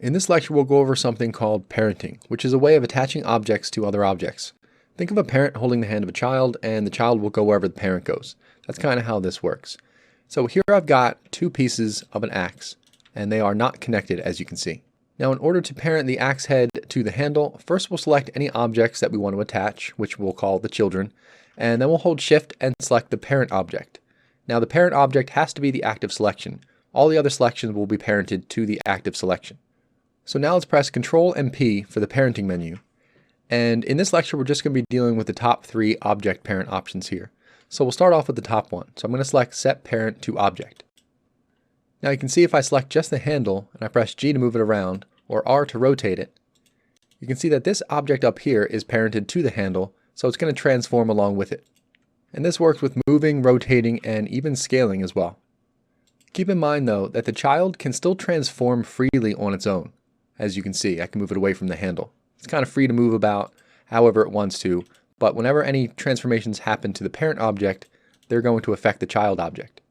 In this lecture, we'll go over something called parenting, which is a way of attaching objects to other objects. Think of a parent holding the hand of a child, and the child will go wherever the parent goes. That's kind of how this works. So here I've got two pieces of an axe, and they are not connected, as you can see. Now, in order to parent the axe head to the handle, first we'll select any objects that we want to attach, which we'll call the children, and then we'll hold Shift and select the parent object. Now, the parent object has to be the active selection. All the other selections will be parented to the active selection. So now let's press Ctrl and P for the parenting menu. And in this lecture, we're just going to be dealing with the top three object parent options here. So we'll start off with the top one. So I'm going to select Set Parent to Object. Now you can see if I select just the handle and I press G to move it around or R to rotate it, you can see that this object up here is parented to the handle, so it's going to transform along with it. And this works with moving, rotating, and even scaling as well. Keep in mind though that the child can still transform freely on its own. As you can see, I can move it away from the handle. It's kind of free to move about however it wants to, but whenever any transformations happen to the parent object, they're going to affect the child object.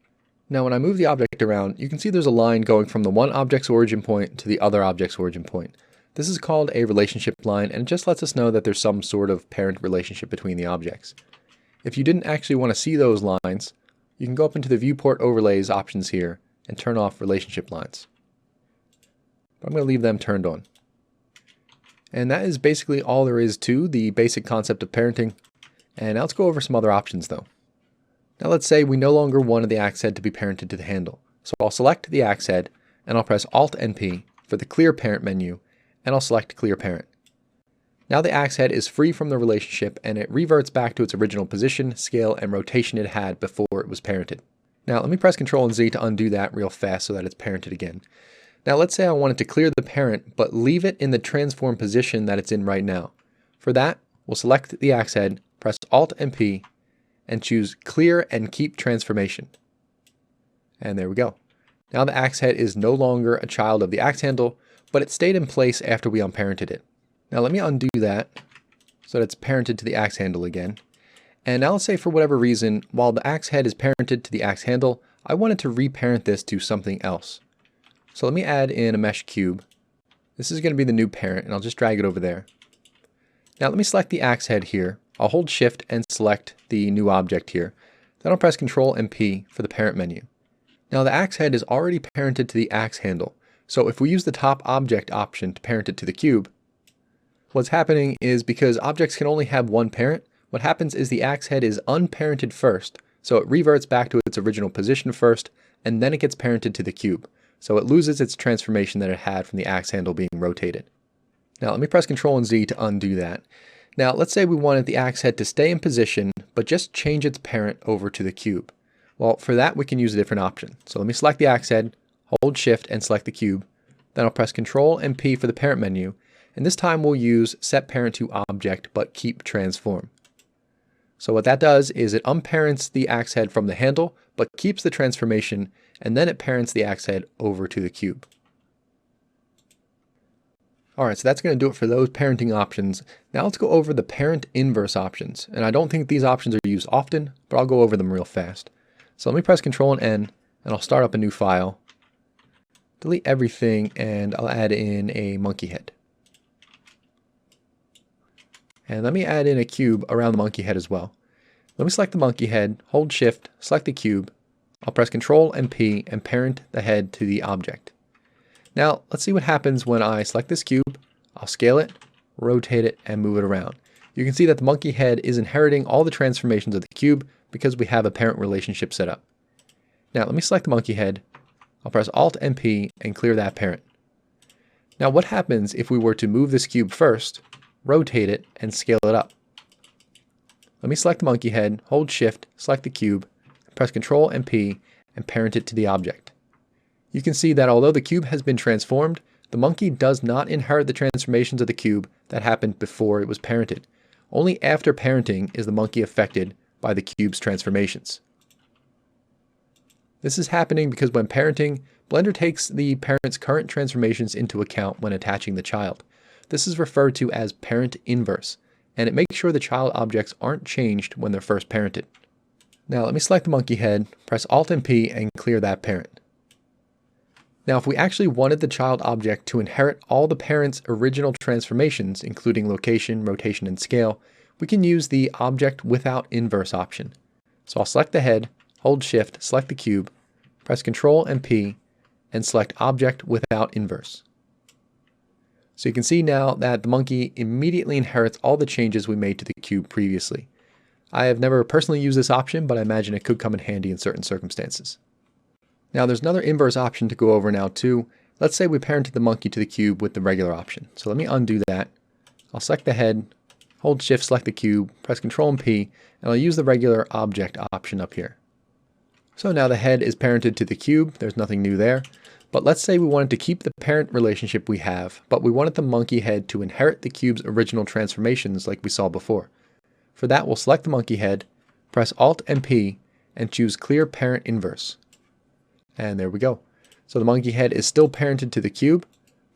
Now when I move the object around, you can see there's a line going from the one object's origin point to the other object's origin point. This is called a relationship line, and it just lets us know that there's some sort of parent relationship between the objects. If you didn't actually want to see those lines, you can go up into the Viewport Overlays options here and turn off relationship lines. But I'm going to leave them turned on. And that is basically all there is to the basic concept of parenting. And now let's go over some other options though. Now let's say we no longer wanted the axe head to be parented to the handle. So I'll select the axe head and I'll press Alt and P for the Clear Parent menu, and I'll select Clear Parent. Now the axe head is free from the relationship and it reverts back to its original position, scale, and rotation it had before it was parented. Now let me press Ctrl and Z to undo that real fast so that it's parented again. Now let's say I wanted to clear the parent, but leave it in the transform position that it's in right now. For that, we'll select the axe head, press Alt and P, and choose Clear and Keep Transformation. And there we go. Now the axe head is no longer a child of the axe handle, but it stayed in place after we unparented it. Now let me undo that so that it's parented to the axe handle again. And now let's say for whatever reason, while the axe head is parented to the axe handle, I wanted to reparent this to something else. So let me add in a mesh cube. This is going to be the new parent, and I'll just drag it over there. Now let me select the axe head here. I'll hold Shift and select the new object here. Then I'll press Ctrl and P for the parent menu. Now the axe head is already parented to the axe handle. So if we use the top object option to parent it to the cube, what's happening is because objects can only have one parent, what happens is the axe head is unparented first. So it reverts back to its original position first, and then it gets parented to the cube. So it loses its transformation that it had from the axe handle being rotated. Now let me press Ctrl and Z to undo that. Now let's say we wanted the axe head to stay in position, but just change its parent over to the cube. Well, for that we can use a different option. So let me select the axe head, hold Shift and select the cube. Then I'll press Ctrl and P for the parent menu, and this time we'll use Set Parent to Object but Keep Transform. So what that does is it unparents the axe head from the handle, but keeps the transformation, and then it parents the axe head over to the cube. Alright, so that's going to do it for those parenting options. Now let's go over the parent inverse options. And I don't think these options are used often, but I'll go over them real fast. So let me press Ctrl and N, and I'll start up a new file. Delete everything, and I'll add in a monkey head. And let me add in a cube around the monkey head as well. Let me select the monkey head, hold Shift, select the cube. I'll press Ctrl and P and parent the head to the object. Now let's see what happens when I select this cube. I'll scale it, rotate it, and move it around. You can see that the monkey head is inheriting all the transformations of the cube because we have a parent relationship set up. Now let me select the monkey head. I'll press Alt and P and clear that parent. Now what happens if we were to move this cube first, rotate it, and scale it up? Let me select the monkey head, hold Shift, select the cube, press Ctrl and P, and parent it to the object. You can see that although the cube has been transformed, the monkey does not inherit the transformations of the cube that happened before it was parented. Only after parenting is the monkey affected by the cube's transformations. This is happening because when parenting, Blender takes the parent's current transformations into account when attaching the child. This is referred to as parent inverse, and it makes sure the child objects aren't changed when they're first parented. Now let me select the monkey head, press Alt and P, and clear that parent. Now, if we actually wanted the child object to inherit all the parent's original transformations, including location, rotation, and scale, we can use the object without inverse option. So I'll select the head, hold Shift, select the cube, press Ctrl and P, and select Object Without Inverse. So you can see now that the monkey immediately inherits all the changes we made to the cube previously. I have never personally used this option, but I imagine it could come in handy in certain circumstances. Now there's another inverse option to go over now too. Let's say we parented the monkey to the cube with the regular option. So let me undo that. I'll select the head, hold Shift, select the cube, press Ctrl and P, and I'll use the regular object option up here. So now the head is parented to the cube, there's nothing new there. But let's say we wanted to keep the parent relationship we have, but we wanted the monkey head to inherit the cube's original transformations like we saw before. For that, we'll select the monkey head, press Alt and P, and choose Clear Parent Inverse. And there we go. So the monkey head is still parented to the cube,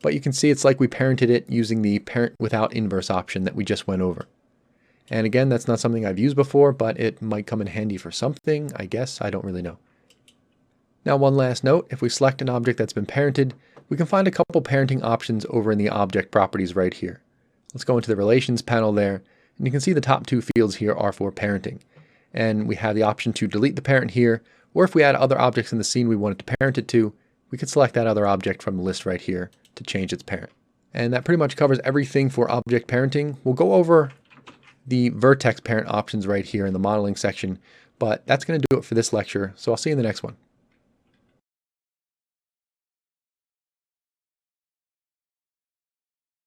but you can see it's like we parented it using the parent without inverse option that we just went over. And again, that's not something I've used before, but it might come in handy for something, I guess. I don't really know. Now, one last note, if we select an object that's been parented, we can find a couple parenting options over in the object properties right here. Let's go into the relations panel there, and you can see the top two fields here are for parenting. And we have the option to delete the parent here, or if we had other objects in the scene we wanted to parent it to, we could select that other object from the list right here to change its parent. And that pretty much covers everything for object parenting. We'll go over the vertex parent options right here in the modeling section, but that's going to do it for this lecture, so I'll see you in the next one.